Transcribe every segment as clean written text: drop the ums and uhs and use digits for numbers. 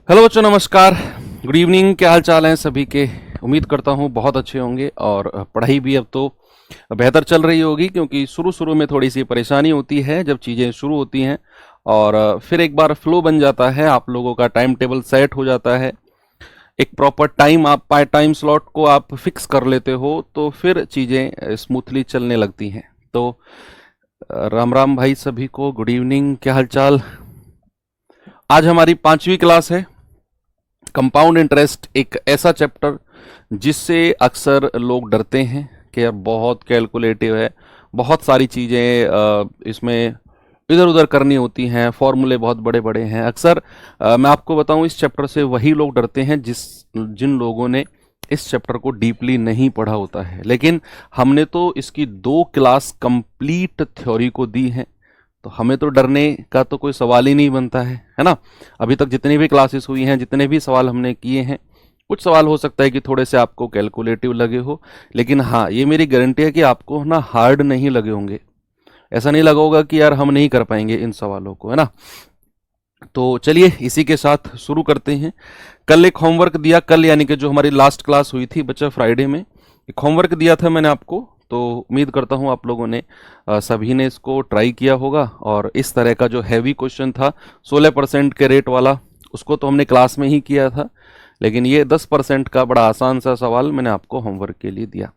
Hello बच्चों, नमस्कार। Good evening. क्या हाल चाल हैं सभी के? उम्मीद करता हूँ बहुत अच्छे होंगे और पढ़ाई भी अब तो बेहतर चल रही होगी, क्योंकि शुरू शुरू में थोड़ी सी परेशानी होती है जब चीज़ें शुरू होती हैं और फिर एक बार फ्लो बन जाता है, आप लोगों का टाइम टेबल सेट हो जाता है, एक प्रॉपर टाइम आप टाइम स्लॉट को आप फिक्स कर लेते हो, तो फिर चीज़ें स्मूथली चलने लगती हैं। तो राम राम भाई सभी को, गुड इवनिंग। क्या हाल चाल? आज हमारी 5वीं क्लास है। कंपाउंड इंटरेस्ट एक ऐसा चैप्टर जिससे अक्सर लोग डरते हैं कि यार बहुत कैलकुलेटिव है, बहुत सारी चीज़ें इसमें इधर उधर करनी होती हैं, फॉर्मूले बहुत बड़े बड़े हैं। अक्सर मैं आपको बताऊं, इस चैप्टर से वही लोग डरते हैं जिन लोगों ने इस चैप्टर को डीपली नहीं पढ़ा होता है। लेकिन हमने तो इसकी 2 क्लास कंप्लीट थ्योरी को दी है, तो हमें तो डरने का तो कोई सवाल ही नहीं बनता है ना। अभी तक जितनी भी क्लासेस हुई हैं, जितने भी सवाल हमने किए हैं, कुछ सवाल हो सकता है कि थोड़े से आपको कैलकुलेटिव लगे हो, लेकिन हाँ, ये मेरी गारंटी है कि आपको ना हार्ड नहीं लगे होंगे। ऐसा नहीं लगा होगा कि यार हम नहीं कर पाएंगे इन सवालों को, है ना। तो चलिए इसी के साथ शुरू करते हैं। कल एक होमवर्क दिया, कल यानी कि जो हमारी लास्ट क्लास हुई थी बच्चा, फ्राइडे में एक होमवर्क दिया था मैंने आपको। तो उम्मीद करता हूँ आप लोगों ने सभी ने इसको ट्राई किया होगा। और इस तरह का जो हैवी क्वेश्चन था 16% के रेट वाला, उसको तो हमने क्लास में ही किया था, लेकिन ये 10% का बड़ा आसान सा सवाल मैंने आपको होमवर्क के लिए दिया।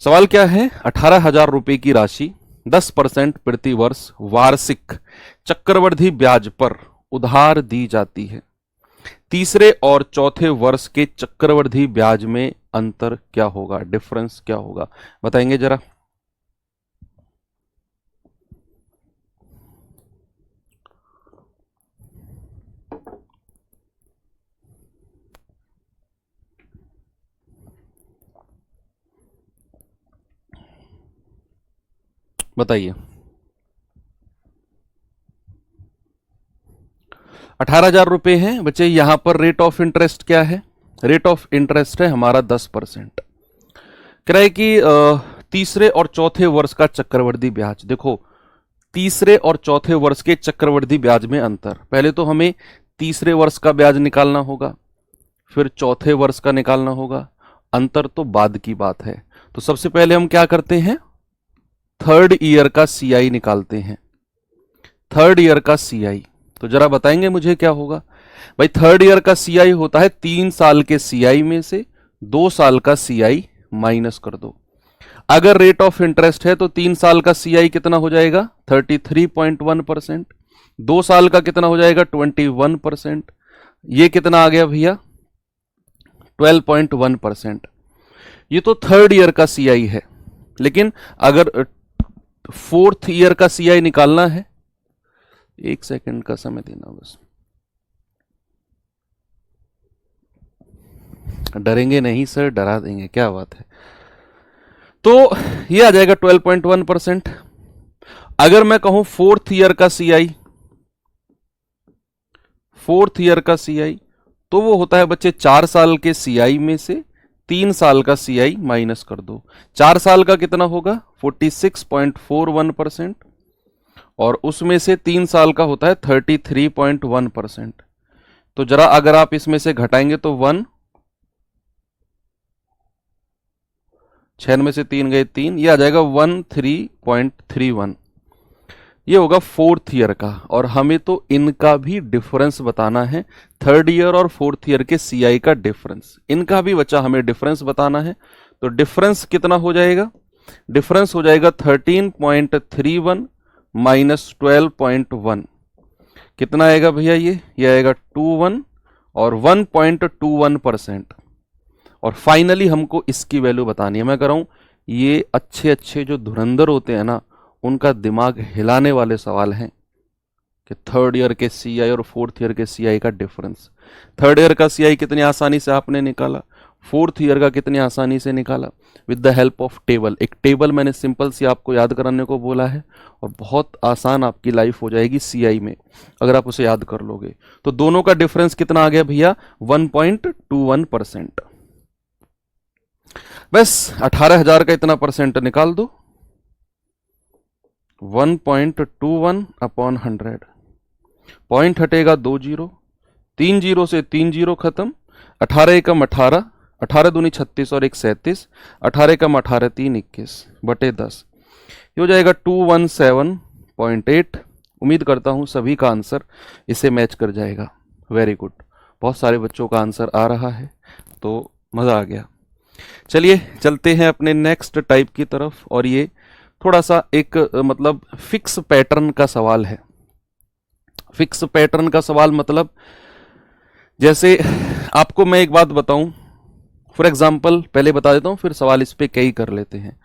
सवाल क्या है? 18,000 रुपए की राशि 10% प्रति वर्ष वार्षिक चक्रवृद्धि ब्याज पर उधार दी जाती है। तीसरे और चौथे वर्ष के चक्रवृद्धि ब्याज में अंतर क्या होगा, डिफरेंस क्या होगा, बताएंगे जरा। बताइए। 18,000 रुपए हैं बच्चे। यहां पर रेट ऑफ इंटरेस्ट क्या है? रेट ऑफ इंटरेस्ट है हमारा 10%। कह रहा है कि तीसरे और चौथे वर्ष का चक्रवृद्धि ब्याज। देखो, तीसरे और चौथे वर्ष के चक्रवृद्धि ब्याज में अंतर, पहले तो हमें तीसरे वर्ष का ब्याज निकालना होगा, फिर चौथे वर्ष का निकालना होगा। अंतर तो बाद की बात है। तो सबसे पहले हम क्या करते हैं? थर्ड ईयर का सीआई निकालते हैं। थर्ड ईयर का सीआई, तो जरा बताएंगे मुझे क्या होगा भाई। थर्ड ईयर का सीआई होता है 3 साल के सीआई में से 2 साल का सीआई माइनस कर दो। अगर रेट ऑफ इंटरेस्ट है तो 3 साल का सीआई कितना हो जाएगा? 33.1%। 2 साल का कितना हो जाएगा? 21%। ये कितना आ गया भैया? 12.1%। ये तो थर्ड ईयर का सीआई है। लेकिन अगर फोर्थ ईयर का सीआई निकालना है, 1 सेकंड का समय देना बस। डरेंगे नहीं सर, डरा देंगे, क्या बात है। तो ये आ जाएगा 12.1%। अगर मैं कहूं फोर्थ ईयर का सीआई, फोर्थ ईयर का सीआई, तो वो होता है बच्चे 4 साल के सीआई में से 3 साल का सीआई माइनस कर दो। 4 साल का कितना होगा? 46.41%। और उसमें से 3 साल का होता है 33.1%। तो जरा अगर आप इसमें से घटाएंगे तो 1, 6 में से 3 गए 3, ये आ जाएगा 13.31। ये होगा फोर्थ ईयर का। और हमें तो इनका भी डिफरेंस बताना है, थर्ड ईयर और फोर्थ ईयर के सीआई का डिफरेंस, इनका भी बच्चा हमें डिफरेंस बताना है। तो डिफरेंस कितना हो जाएगा? डिफरेंस हो जाएगा 13.31 माइनस 12.1। कितना आएगा भैया? ये आएगा 21 और 1.21%। और फाइनली हमको इसकी वैल्यू बतानी है। मैं कह रहा हूं ये अच्छे अच्छे जो धुरंधर होते हैं ना, उनका दिमाग हिलाने वाले सवाल हैं कि थर्ड ईयर के सीआई और फोर्थ ईयर के सीआई का डिफरेंस। थर्ड ईयर का सीआई कितनी आसानी से आपने निकाला, फोर्थ ईयर का कितनी आसानी से निकाला, with the help of table. एक टेबल मैंने सिंपल सी आपको याद कराने को बोला है, और बहुत आसान आपकी लाइफ हो जाएगी सीआई में अगर आप उसे याद कर लोगे। तो दोनों का डिफरेंस कितना आ गया भैया? 1.21%। बस 18,000 का इतना परसेंट निकाल दो, 1.21 अपॉन 100। पॉइंट हटेगा 2 जीरो, 3 जीरो से 3 जीरो खत्म, 18 एकम 18, 18 दूनी 36 और 1 37, 18 एकम 18 3 21 बटे 10, ये हो जाएगा 217.8। उम्मीद करता हूं सभी का आंसर इसे मैच कर जाएगा। वेरी गुड, बहुत सारे बच्चों का आंसर आ रहा है, तो मज़ा आ गया। चलिए चलते हैं अपने नेक्स्ट टाइप की तरफ, और ये थोड़ा सा एक मतलब फिक्स पैटर्न का सवाल है। फिक्स पैटर्न का सवाल मतलब, जैसे आपको मैं एक बात बताऊं, फॉर एग्जाम्पल पहले बता देता हूं, फिर सवाल इस पे कई कर लेते हैं।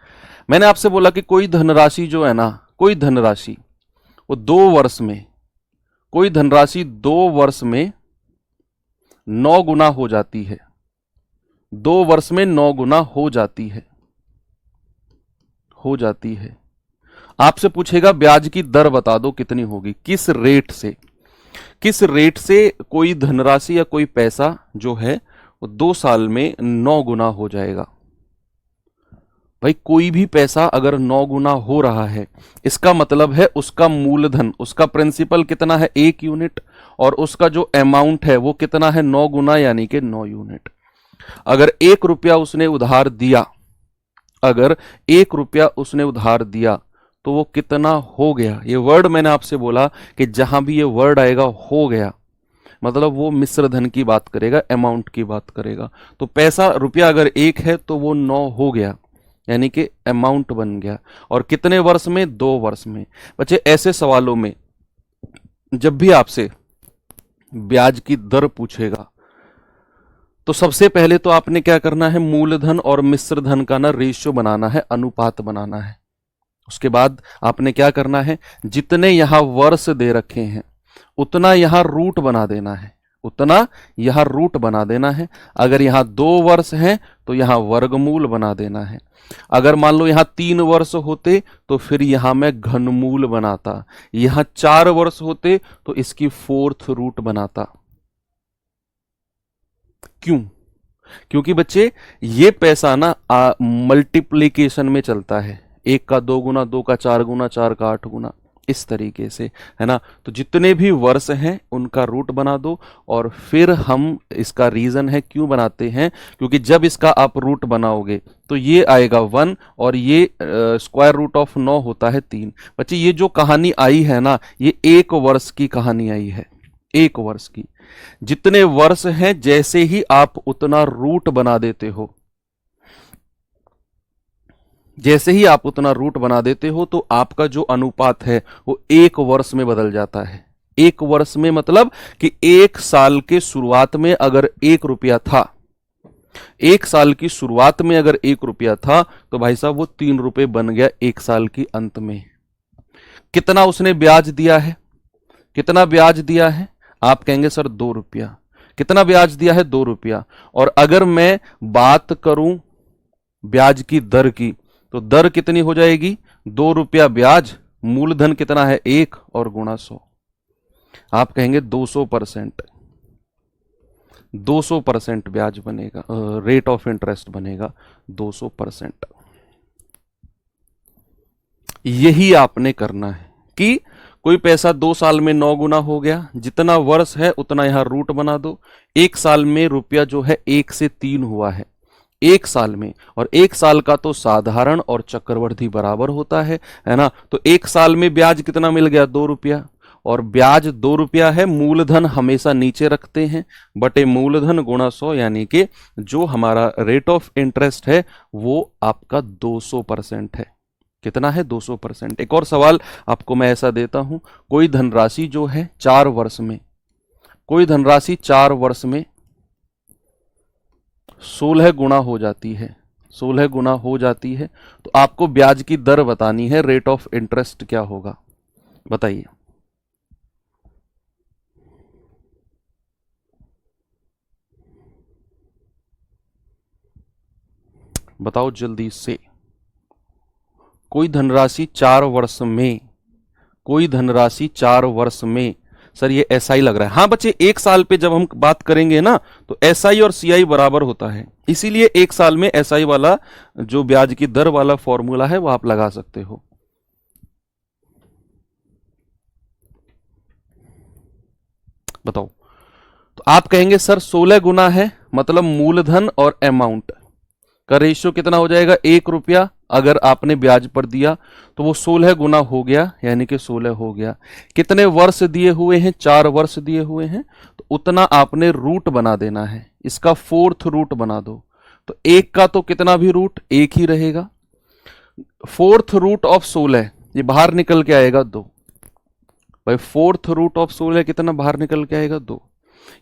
मैंने आपसे बोला कि कोई धनराशि जो है ना, कोई धनराशि वो 2 वर्ष में, कोई धनराशि 2 वर्ष में 9 गुना हो जाती है, 2 वर्ष में 9 गुना हो जाती है, हो जाती है। आपसे पूछेगा ब्याज की दर बता दो कितनी होगी, किस रेट से, किस रेट से कोई धनराशि या कोई पैसा जो है वो 2 साल में 9 गुना हो जाएगा। भाई कोई भी पैसा अगर 9 गुना हो रहा है, इसका मतलब है उसका मूलधन, उसका प्रिंसिपल कितना है, 1 यूनिट, और उसका जो अमाउंट है वो कितना है, 9 गुना, यानी कि 9 यूनिट। अगर 1 रुपया उसने उधार दिया, अगर 1 रुपया उसने उधार दिया, तो वो कितना हो गया। ये वर्ड मैंने आपसे बोला कि जहां भी ये वर्ड आएगा हो गया, मतलब वो मिश्र धन की बात करेगा, अमाउंट की बात करेगा। तो पैसा रुपया अगर 1 है तो वो 9 हो गया, यानी कि अमाउंट बन गया। और कितने वर्ष में, 2 वर्ष में। बच्चे ऐसे सवालों में जब भी आपसे ब्याज की दर पूछेगा, तो सबसे पहले तो आपने क्या करना है, मूलधन और मिश्र धन का ना रेशियो बनाना है, अनुपात बनाना है। उसके बाद आपने क्या करना है, जितने यहां वर्ष दे रखे हैं उतना यहां रूट बना देना है, उतना यहां रूट बना देना है। अगर यहां 2 वर्ष हैं तो यहां वर्गमूल बना देना है। अगर मान लो यहां 3 वर्ष होते तो फिर यहां मैं घनमूल बनाता। यहां 4 वर्ष होते तो इसकी 4th रूट बनाता। क्यों? क्योंकि बच्चे ये पैसा ना मल्टीप्लीकेशन में चलता है, 1 का 2 गुना, 2 का 4 गुना, 4 का 8 गुना, इस तरीके से, है ना। तो जितने भी वर्ष हैं उनका रूट बना दो, और फिर हम, इसका रीजन है क्यों बनाते हैं, क्योंकि जब इसका आप रूट बनाओगे तो ये आएगा 1, और ये स्क्वायर रूट ऑफ 9 होता है 3। बच्चे ये जो कहानी आई है ना, ये 1 वर्ष की कहानी आई है, 1 वर्ष की। जितने वर्ष हैं जैसे ही आप उतना रूट बना देते हो, जैसे ही आप उतना रूट बना देते हो, तो आपका जो अनुपात है वो 1 वर्ष में बदल जाता है। 1 वर्ष में मतलब कि 1 साल के शुरुआत में अगर 1 रुपया था, 1 साल की शुरुआत में अगर 1 रुपया था, तो भाई साहब वो 3 रुपए बन गया 1 साल की अंत में। कितना उसने ब्याज दिया है, कितना ब्याज दिया है, आप कहेंगे सर 2 रुपया। कितना ब्याज दिया है, 2 रुपया। और अगर मैं बात करूं ब्याज की दर की, तो दर कितनी हो जाएगी, 2 रुपया ब्याज, मूलधन कितना है 1, और गुणा 100। आप कहेंगे 200%, 200% ब्याज बनेगा, रेट ऑफ इंटरेस्ट बनेगा 200%। यही आपने करना है कि कोई पैसा 2 साल में 9 गुना हो गया, जितना वर्ष है उतना यहां रूट बना दो। 1 साल में रुपया जो है 1 से 3 हुआ है, 1 साल में, और 1 साल का तो साधारण और चक्रवर्ती बराबर होता है ना। तो 1 साल में ब्याज कितना मिल गया, 2 रुपया, और ब्याज 2 रुपया है। मूलधन हमेशा नीचे रखते हैं, बटे मूलधन गुणा 100, यानी कि जो हमारा रेट ऑफ इंटरेस्ट है वो आपका 200% है। कितना है, 200%। एक और सवाल आपको मैं ऐसा देता हूं, कोई धनराशि जो है 4 वर्ष में, कोई धनराशि 4 वर्ष में 16 गुना हो जाती है, 16 गुना हो जाती है, तो आपको ब्याज की दर बतानी है, रेट ऑफ इंटरेस्ट क्या होगा, बताइए। बताओ जल्दी से। कोई धनराशि 4 वर्ष में, कोई धनराशि 4 वर्ष में, सर ये एसआई लग रहा है। हाँ बच्चे, 1 साल पे जब हम बात करेंगे ना, तो एसआई और सीआई बराबर होता है, इसीलिए 1 साल में एसआई वाला जो ब्याज की दर वाला फॉर्मूला है वो आप लगा सकते हो। बताओ, तो आप कहेंगे सर 16 गुना है, मतलब मूलधन और अमाउंट का रेशियो कितना हो जाएगा, 1 रुपया अगर आपने ब्याज पर दिया तो वो 16 गुना हो गया, यानी कि 16 हो गया। कितने वर्ष दिए हुए हैं, 4 वर्ष दिए हुए हैं, तो उतना आपने रूट बना देना है, इसका 4th रूट बना दो। तो 1 का तो कितना भी रूट 1 ही रहेगा, 4th रूट ऑफ 16 ये बाहर निकल के आएगा 2। भाई 4th रूट ऑफ 16 कितना बाहर निकल के आएगा 2।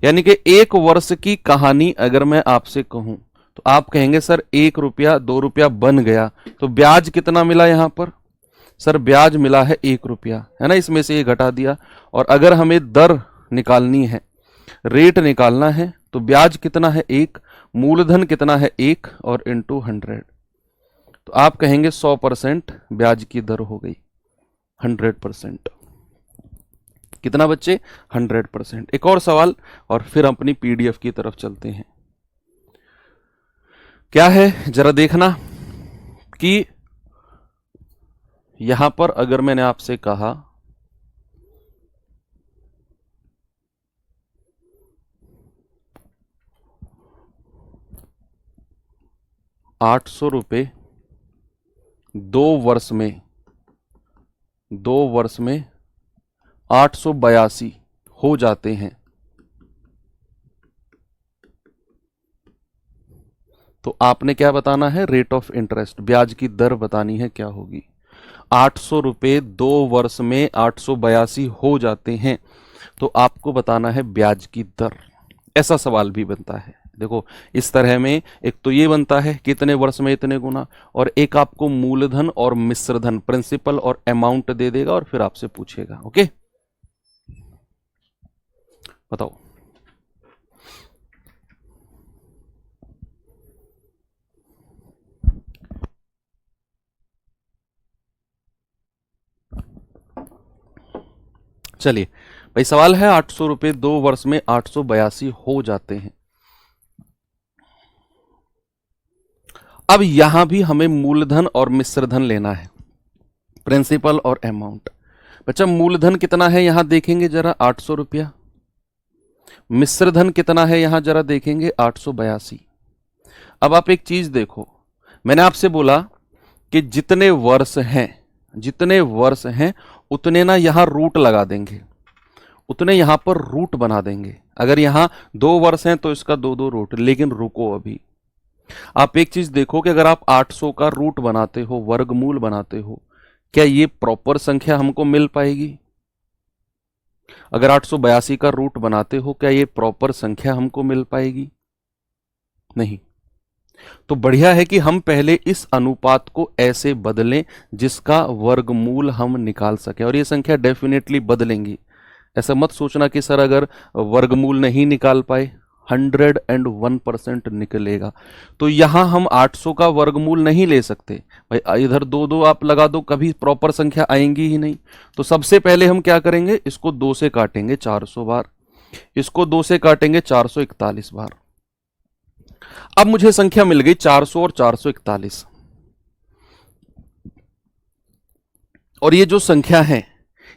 यानी कि 1 वर्ष की कहानी अगर मैं आपसे कहूं तो आप कहेंगे सर 1 रुपया 2 रुपया बन गया, तो ब्याज कितना मिला यहां पर, सर ब्याज मिला है 1 रुपया, है ना, इसमें से ये घटा दिया। और अगर हमें दर निकालनी है, रेट निकालना है, तो ब्याज कितना है 1, मूलधन कितना है 1 और इंटू 100, तो आप कहेंगे 100% ब्याज की दर हो गई, 100%। कितना बच्चे, 100%। एक और सवाल और फिर अपनी पीडीएफ की तरफ चलते हैं। क्या है जरा देखना कि यहां पर अगर मैंने आपसे कहा 800 रुपये 2 वर्ष में, 2 वर्ष में 882 हो जाते हैं, तो आपने क्या बताना है, रेट ऑफ इंटरेस्ट, ब्याज की दर बतानी है क्या होगी। 800 रुपये 2 वर्ष में 882 हो जाते हैं, तो आपको बताना है ब्याज की दर। ऐसा सवाल भी बनता है, देखो इस तरह में एक तो ये बनता है कितने वर्ष में इतने गुना, और एक आपको मूलधन और मिश्रधन, प्रिंसिपल और अमाउंट दे देगा और फिर आपसे पूछेगा। ओके, बताओ। चलिए भाई, सवाल है 800 रुपये 2 वर्ष में 882 हो जाते हैं। अब यहां भी हमें मूलधन और मिश्रधन लेना है, प्रिंसिपल और अमाउंट। बच्चा मूलधन कितना है यहां देखेंगे जरा, 800 रुपया। मिश्रधन कितना है यहां जरा देखेंगे, 882। अब आप एक चीज देखो, मैंने आपसे बोला कि जितने वर्ष हैं, जितने वर्ष हैं उतने ना यहां रूट लगा देंगे, उतने यहां पर रूट बना देंगे। अगर यहां 2 वर्ष हैं तो इसका 2 2 रूट। लेकिन रुको, अभी आप एक चीज देखो कि अगर आप 800 का रूट बनाते हो, वर्गमूल बनाते हो, क्या ये प्रॉपर संख्या हमको मिल पाएगी। अगर 882 का रूट बनाते हो, क्या ये प्रॉपर संख्या हमको मिल पाएगी, नहीं। तो बढ़िया है कि हम पहले इस अनुपात को ऐसे बदलें जिसका वर्गमूल हम निकाल सके, और ये संख्या डेफिनेटली बदलेंगी। ऐसा मत सोचना कि सर अगर वर्गमूल नहीं निकाल पाए, 101% निकलेगा। तो यहां हम 800 का वर्गमूल नहीं ले सकते भाई, इधर 2 2 आप लगा दो, कभी प्रॉपर संख्या आएंगी ही नहीं। तो सबसे पहले हम क्या करेंगे, इसको 2 से काटेंगे 400 बार, इसको 2 से काटेंगे 441 बार। अब मुझे संख्या मिल गई 400 और 441, और ये जो संख्या है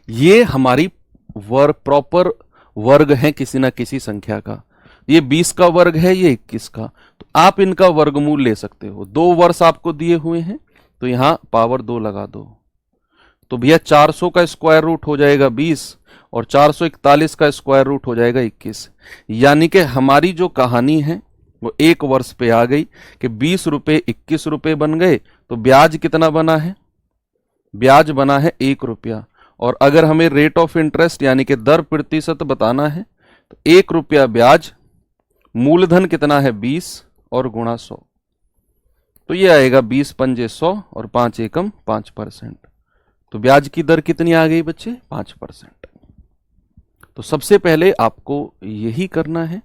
ये हमारी प्रॉपर वर्ग है किसी ना किसी संख्या का। ये 20 का वर्ग है, ये 21 का, तो आप इनका वर्गमूल ले सकते हो। 2 वर्ष आपको दिए हुए हैं तो यहां पावर 2 लगा दो, तो भैया 400 का स्क्वायर रूट हो जाएगा 20 और 441 का स्क्वायर रूट हो जाएगा 21। यानी कि हमारी जो कहानी है वो 1 वर्ष पे आ गई कि 20 रुपये 21 रुपये बन गए। तो ब्याज कितना बना है, ब्याज बना है 1 रुपया। और अगर हमें रेट ऑफ इंटरेस्ट यानी कि दर प्रतिशत बताना है तो 1 रुपया ब्याज, मूलधन कितना है 20 और गुणा 100, तो ये आएगा 20 पंजे 100 और 5 एकम 5%। तो ब्याज की दर कितनी आ गई बच्चे, 5%। तो सबसे पहले आपको यही करना है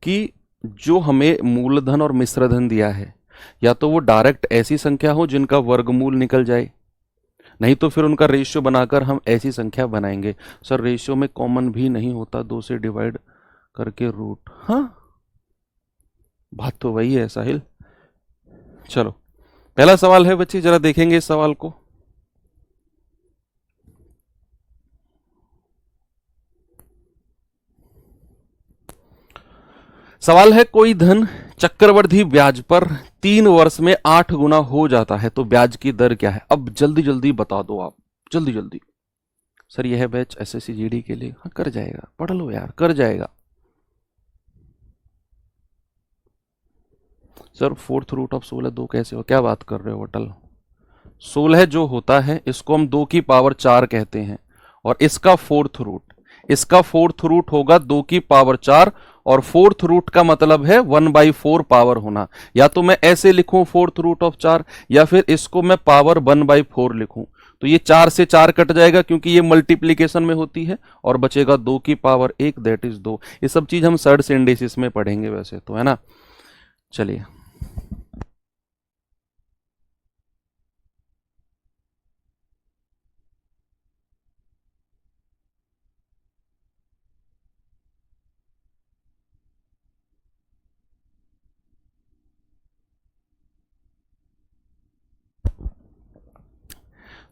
कि जो हमें मूलधन और मिश्रधन दिया है, या तो वो डायरेक्ट ऐसी संख्या हो जिनका वर्गमूल निकल जाए, नहीं तो फिर उनका रेशियो बनाकर हम ऐसी संख्या बनाएंगे। सर रेशियो में कॉमन भी नहीं होता, 2 से डिवाइड करके रूट, हाँ बात तो वही है साहिल। चलो पहला सवाल है बच्चे, जरा देखेंगे इस सवाल को। सवाल है कोई धन चक्रवृद्धि ब्याज पर 3 वर्ष में 8 गुना हो जाता है तो ब्याज की दर क्या है। अब जल्दी जल्दी बता दो आप, जल्दी जल्दी। सर यह है बैच एसएससी जीडी के लिए। हाँ कर जाएगा, पढ़ लो यार, कर जाएगा। सर फोर्थ रूट ऑफ 16 2 कैसे हो, क्या बात कर रहे हो अटल। 16 जो होता है इसको हम 2 की पावर 4 कहते हैं, और इसका फोर्थ रूट होगा 2 की पावर 4, और फोर्थ रूट का मतलब है 1/4 पावर होना। या तो मैं ऐसे लिखूं फोर्थ रूट ऑफ 4, या फिर इसको मैं पावर 1/4 लिखूं। तो ये 4 से 4 कट जाएगा क्योंकि ये मल्टीप्लीकेशन में होती है, और बचेगा 2 की पावर 1 दैट इज 2। ये सब चीज हम सर्ड सिंडेसिस में पढ़ेंगे वैसे तो, है ना। चलिए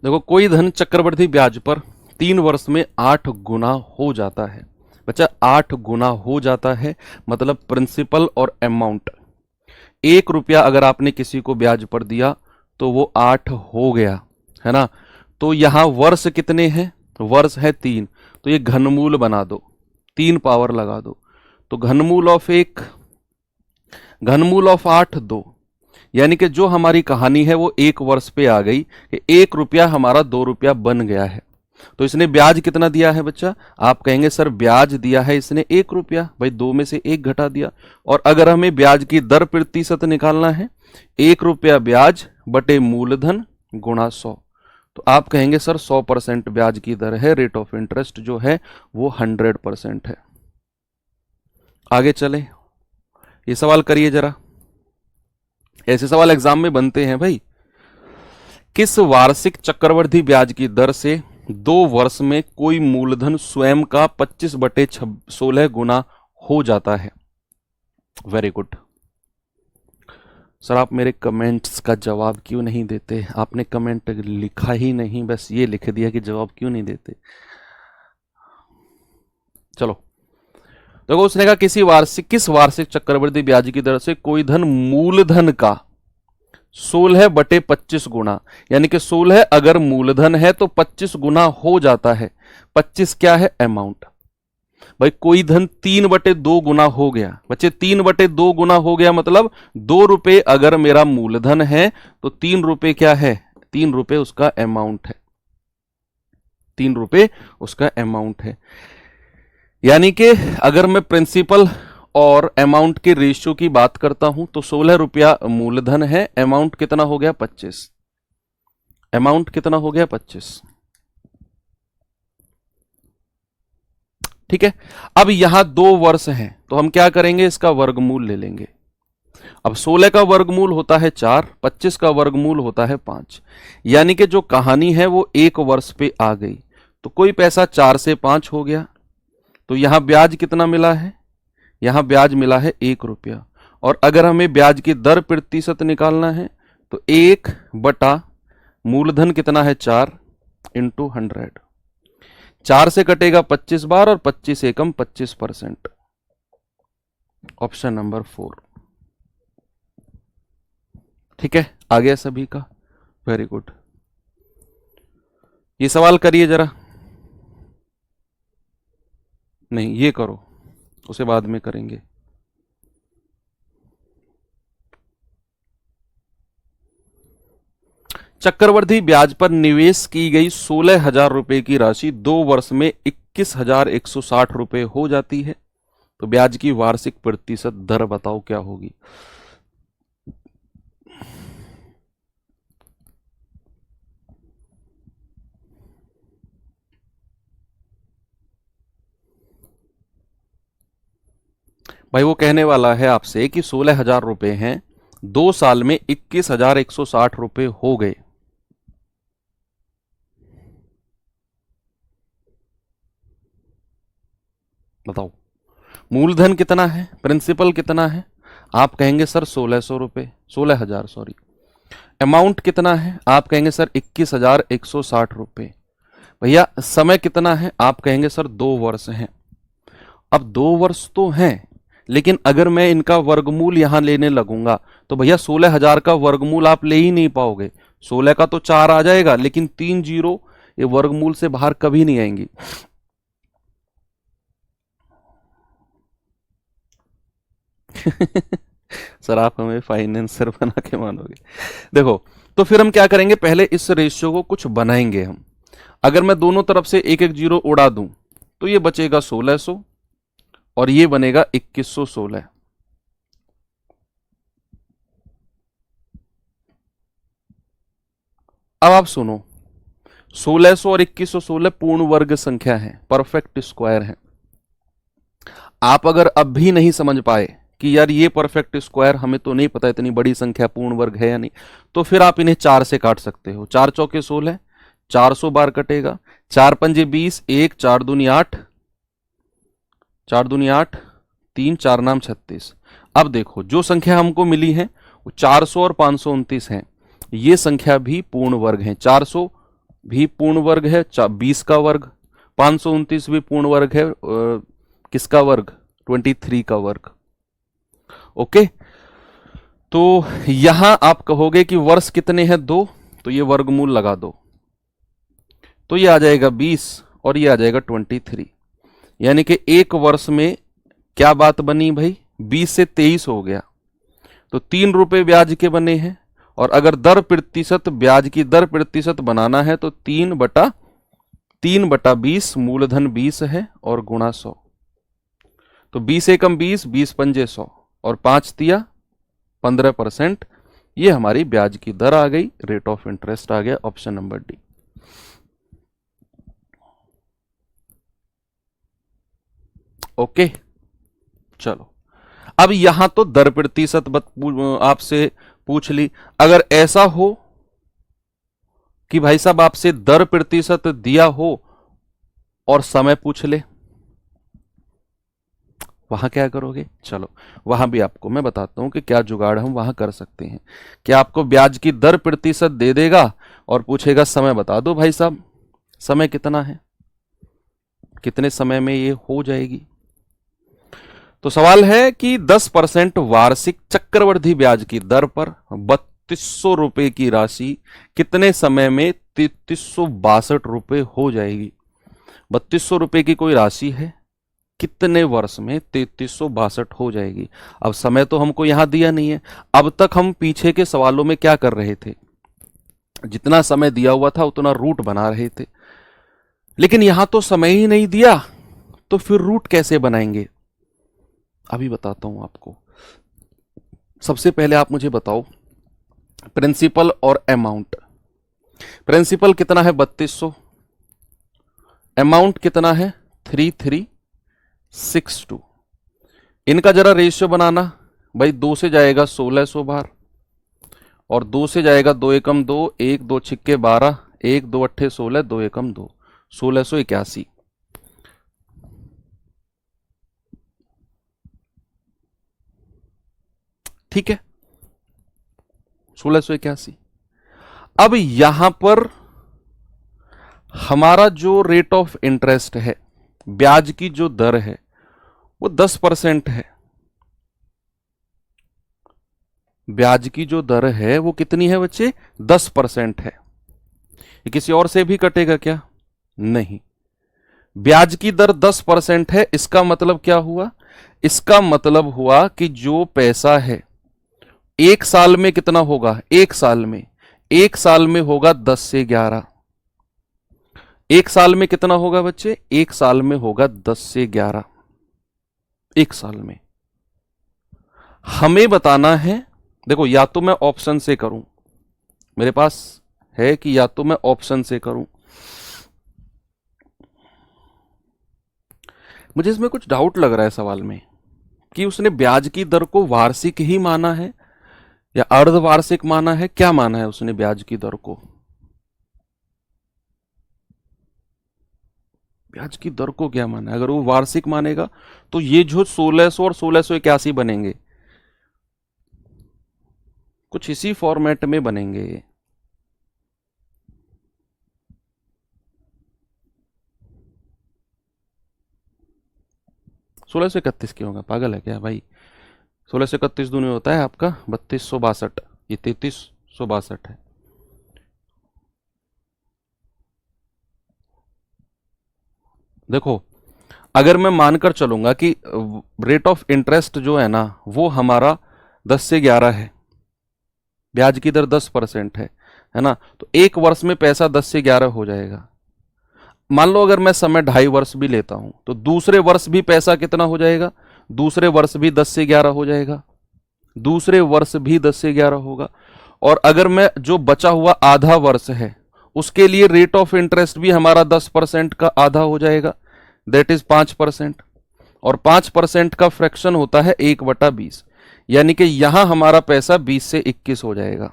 देखो, कोई धन चक्रवृद्धि ब्याज पर 3 वर्ष में 8 गुना हो जाता है। बच्चा 8 गुना हो जाता है मतलब प्रिंसिपल और अमाउंट। 1 रुपया अगर आपने किसी को ब्याज पर दिया तो वो 8 हो गया, है ना। तो यहां वर्ष कितने हैं, वर्ष है 3, तो ये घनमूल बना दो, 3 पावर लगा दो। तो घनमूल ऑफ 8 2, यानी कि जो हमारी कहानी है वो 1 वर्ष पे आ गई कि 1 रुपया हमारा 2 रुपया बन गया है। तो इसने ब्याज कितना दिया है बच्चा, आप कहेंगे सर ब्याज दिया है इसने 1 रुपया, भाई 2 में से 1 घटा दिया। और अगर हमें ब्याज की दर प्रतिशत निकालना है, 1 रुपया ब्याज बटे मूलधन गुणा 100, तो आप कहेंगे सर 100% ब्याज की दर है, रेट ऑफ इंटरेस्ट जो है वो 100% है। आगे चले, ये सवाल करिए जरा, ऐसे सवाल एग्जाम में बनते हैं भाई। किस वार्षिक चक्रवृद्धि ब्याज की दर से 2 वर्ष में कोई मूलधन स्वयं का 25/16 गुना हो जाता है। Very good. सर आप मेरे कमेंट्स का जवाब क्यों नहीं देते, आपने कमेंट लिखा ही नहीं, बस ये लिख दिया कि जवाब क्यों नहीं देते। चलो देखो, उसने कहा किस वार्षिक चक्रवृद्धि ब्याज की दर से कोई धन मूलधन का 16/25 गुना, यानी कि 16 अगर मूलधन है तो 25 गुना हो जाता है। 25 क्या है, अमाउंट। भाई कोई धन 3/2 गुना हो गया, बच्चे 3/2 गुना हो गया मतलब 2 रुपए अगर मेरा मूलधन है तो 3 रुपए क्या है, 3 रुपए उसका अमाउंट है, 3 रुपए उसका अमाउंट है। यानी कि अगर मैं प्रिंसिपल और अमाउंट के रेशियो की बात करता हूं तो 16 रुपया मूलधन है, अमाउंट कितना हो गया 25, अमाउंट कितना हो गया 25। ठीक है, अब यहां 2 वर्ष हैं तो हम क्या करेंगे, इसका वर्गमूल ले लेंगे। अब 16 का वर्गमूल होता है 4, 25 का वर्गमूल होता है 5, यानी कि जो कहानी है वो 1 वर्ष पे आ गई। तो कोई पैसा 4 से 5 हो गया, तो यहां ब्याज कितना मिला है, यहां ब्याज मिला है 1 रुपया। और अगर हमें ब्याज की दर प्रतिशत निकालना है तो 1 बटा मूलधन कितना है 4 इंटू 100, 4 से कटेगा 25 बार और 25 एकम 25%। Option number 4। ठीक है, आ गया सभी का, वेरी गुड। ये सवाल करिए जरा, नहीं ये करो, उसे बाद में करेंगे। चक्रवृद्धि ब्याज पर निवेश की गई 16,000 रुपए की राशि 2 वर्ष में 21,160 रुपए हो जाती है, तो ब्याज की वार्षिक प्रतिशत दर बताओ क्या होगी। भाई वो कहने वाला है आपसे कि 16,000 रुपए हैं, 2 साल में 21,160 रुपए हो गए। बताओ मूलधन कितना है, प्रिंसिपल कितना है, आप कहेंगे सर 1600 रुपए, 16,000 सॉरी। अमाउंट कितना है, आप कहेंगे सर 21,160 रुपए। भैया समय कितना है, आप कहेंगे सर 2 वर्ष हैं। अब 2 वर्ष तो हैं लेकिन अगर मैं इनका वर्गमूल यहां लेने लगूंगा तो भैया 16,000 का वर्गमूल आप ले ही नहीं पाओगे। 16 का तो 4 आ जाएगा, लेकिन 3 जीरो ये वर्गमूल से बाहर कभी नहीं आएंगी। सर आप हमें फाइनेंसर बना के मानोगे। देखो, तो फिर हम क्या करेंगे, पहले इस रेशियो को कुछ बनाएंगे हम। अगर मैं दोनों तरफ से एक एक जीरो उड़ा दूं तो ये बचेगा 1600 और ये बनेगा 2116। अब आप सुनो, 1600 और 2116 पूर्ण वर्ग संख्या है, परफेक्ट स्क्वायर है। आप अगर अब भी नहीं समझ पाए कि यार ये परफेक्ट स्क्वायर, हमें तो नहीं पता इतनी बड़ी संख्या पूर्ण वर्ग है या नहीं, तो फिर आप इन्हें 4 से काट सकते हो। 4 चौके 16, 400 बार कटेगा, 4 पंजे 20, 1 4 दूनी 8, 4 दूनी 8, 3 4 नाम 36। अब देखो जो संख्या हमको मिली है वो 400 और 529 है। ये संख्या भी पूर्ण वर्ग है। 400 भी पूर्ण वर्ग है, 20 का वर्ग। 529 भी पूर्ण वर्ग है, किसका वर्ग? 23 का वर्ग। ओके, तो यहां आप कहोगे कि वर्ष कितने हैं? 2, तो ये वर्गमूल लगा दो, तो ये आ जाएगा 20 और ये आ जाएगा 23। यानी कि एक वर्ष में क्या बात बनी भाई, 20 से 23 हो गया, तो 3 रुपए ब्याज के बने हैं। और अगर दर प्रतिशत, ब्याज की दर प्रतिशत बनाना है तो 3/20 मूलधन 20 है और गुणा 100। तो 20 एकम 20, 20 पंजे 100 और 5 तिया 15%। ये हमारी ब्याज की दर आ गई, रेट ऑफ इंटरेस्ट आ गया, ऑप्शन नंबर डी। ओके, चलो अब यहां तो दर प्रतिशत आपसे पूछ ली। अगर ऐसा हो कि भाई साहब आपसे दर प्रतिशत दिया हो और समय पूछ ले, वहां क्या करोगे? चलो वहां भी आपको मैं बताता हूं कि क्या जुगाड़ हम वहां कर सकते हैं। क्या आपको ब्याज की दर प्रतिशत दे देगा और पूछेगा समय बता दो भाई साहब, समय कितना है, कितने समय में ये हो जाएगी? तो सवाल है कि 10% वार्षिक चक्रवृद्धि ब्याज की दर पर 3200 रुपए की राशि कितने समय में 3362 रुपए हो जाएगी? 3200 रुपए की कोई राशि है, कितने वर्ष में 3362 हो जाएगी? अब समय तो हमको यहां दिया नहीं है। अब तक हम पीछे के सवालों में क्या कर रहे थे, जितना समय दिया हुआ था उतना रूट बना रहे थे, लेकिन यहां तो समय ही नहीं दिया, तो फिर रूट कैसे बनाएंगे? अभी बताता हूं आपको। सबसे पहले आप मुझे बताओ प्रिंसिपल और अमाउंट। प्रिंसिपल कितना है? 3200। अमाउंट कितना है? 3362। इनका जरा रेशियो बनाना भाई। 2 से जाएगा 1600 बार और 2 से जाएगा 2 एकम 2, 1 2 छिक्के 12, 1 2 अट्ठे 16, 2 एकम 2, 1681। ठीक है, 1681। अब यहां पर हमारा जो रेट ऑफ इंटरेस्ट है, ब्याज की जो दर है, वो 10% है। ब्याज की जो दर है वो कितनी है बच्चे? 10% है। ये किसी और से भी कटेगा क्या? नहीं। ब्याज की दर 10% है, इसका मतलब क्या हुआ? इसका मतलब हुआ कि जो पैसा है एक साल में कितना होगा? एक साल में होगा 10 से 11। एक साल में कितना होगा बच्चे? एक साल में होगा 10 से 11। एक साल में हमें बताना है। देखो, या तो मैं ऑप्शन से करूं, मेरे पास है कि या तो मैं ऑप्शन से करूं। मुझे इसमें कुछ डाउट लग रहा है सवाल में कि उसने ब्याज की दर को वार्षिक ही माना है या अर्धवार्षिक माना है, क्या माना है उसने ब्याज की दर को? ब्याज की दर को क्या माना है? अगर वो वार्षिक मानेगा तो ये जो 1600 और 1681 बनेंगे, कुछ इसी फॉर्मेट में बनेंगे। 1631 क्यों होगा, पागल है क्या भाई? 1631 दूनी होता है आपका 3262, ये 3362 है। देखो, अगर मैं मानकर चलूंगा कि रेट ऑफ इंटरेस्ट जो है ना वो हमारा 10 से 11 है, ब्याज की दर 10% है ना, तो एक वर्ष में पैसा 10 से 11 हो जाएगा। मान लो अगर मैं समय 2.5 वर्ष भी लेता हूं तो दूसरे वर्ष भी पैसा कितना हो जाएगा, दूसरे वर्ष भी 10 से 11 हो जाएगा, दूसरे वर्ष भी 10 से 11 होगा। और अगर मैं जो बचा हुआ आधा वर्ष है उसके लिए रेट ऑफ इंटरेस्ट भी हमारा 10% का आधा हो जाएगा, दैट इज 5%। और 5% का फ्रैक्शन होता है 1/20, यानी कि यहां हमारा पैसा 20 से 21 हो जाएगा,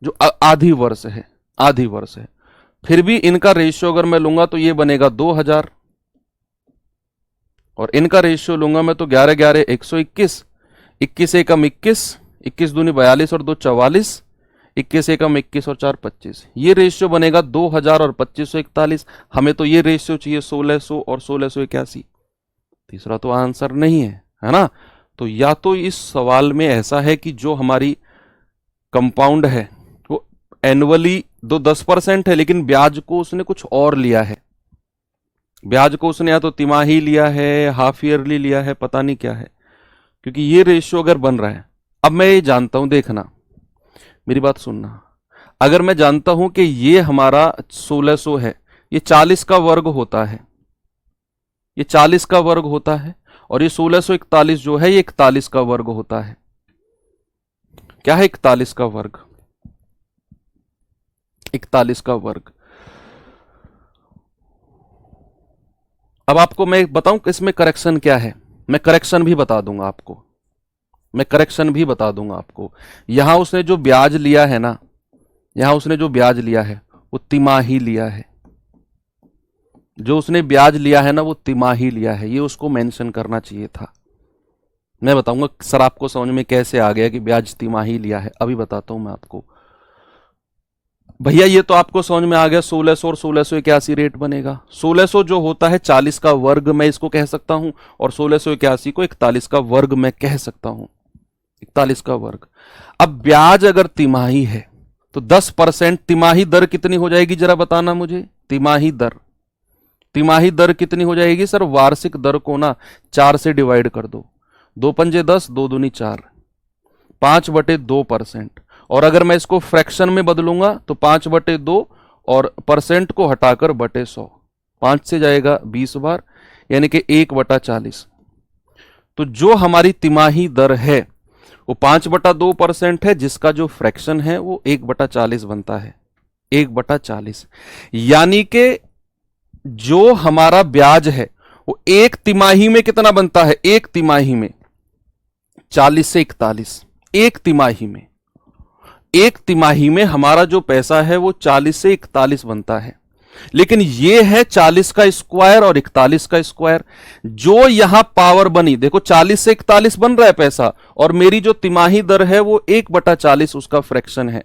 जो आधी वर्ष है, आधी वर्ष है। फिर भी इनका रेशियो अगर मैं लूंगा तो ये बनेगा 2000, और इनका रेशियो लूंगा मैं तो 11 11 121, 21 एकम 21, 21 दूनी 42 और 2 44, 21 एकम 21 और 4 25, ये रेशियो बनेगा 2000 और 2541। हमें तो ये रेशियो चाहिए 1600 और 1681। तीसरा तो आंसर नहीं है ना? तो या तो इस सवाल में ऐसा है कि जो हमारी कंपाउंड है वो एनुअली 10% है, लेकिन ब्याज को उसने कुछ और लिया है, ब्याज को उसने या तो तिमाही लिया है, हाफ ईयरली लिया है, पता नहीं क्या है, क्योंकि ये रेशियो अगर बन रहा है। अब मैं ये जानता हूं, देखना मेरी बात सुनना, अगर मैं जानता हूं कि ये हमारा 1600 है, ये 40 का वर्ग होता है, ये 40 का वर्ग होता है, और ये 1641 जो है ये 41 का वर्ग होता है। क्या है 41 का वर्ग? 41 का वर्ग। अब आपको मैं बताऊं कि इसमें करेक्शन क्या है, मैं करेक्शन भी बता दूंगा आपको, मैं करेक्शन भी बता दूंगा आपको। यहां उसने जो ब्याज लिया है ना, यहां उसने जो ब्याज लिया है वो तिमाही लिया है, जो उसने ब्याज लिया है ना वो तिमाही लिया है, ये उसको मेंशन करना चाहिए था। मैं बताऊंगा सर आपको समझ में कैसे आ गया कि ब्याज तिमाही लिया है, अभी बताता हूं मैं आपको। भैया ये तो आपको समझ में आ गया, 1600 और 1681 रेट बनेगा। 1600 जो होता है 40 का वर्ग मैं इसको कह सकता हूं, और 1681 को 41 का वर्ग मैं कह सकता हूं, 41 का वर्ग। अब ब्याज अगर तिमाही है तो 10% तिमाही दर कितनी हो जाएगी जरा बताना मुझे, तिमाही दर, तिमाही दर कितनी हो जाएगी सर? वार्षिक दर को ना 4 से डिवाइड कर दो, 2 पंजे 10, 2 दूनी 4, 5/2%। और अगर मैं इसको फ्रैक्शन में बदलूंगा तो 5/2 और परसेंट को हटाकर बटे 100, 5 से जाएगा 20 बार, यानी कि 1/40। तो जो हमारी तिमाही दर है वो 5/2% है, जिसका जो फ्रैक्शन है वो 1/40 बनता है, 1/40। यानी कि जो हमारा ब्याज है वो एक तिमाही में कितना बनता है? एक तिमाही में 40 से 41, एक तिमाही में, एक तिमाही में हमारा जो पैसा है वो 40 से 41 बनता है। लेकिन ये है 40 का स्क्वायर और 41 का स्क्वायर। जो यहां पावर बनी, देखो 40 से 41 बन रहा है पैसा, और मेरी जो तिमाही दर है वो 1/40 उसका फ्रैक्शन है,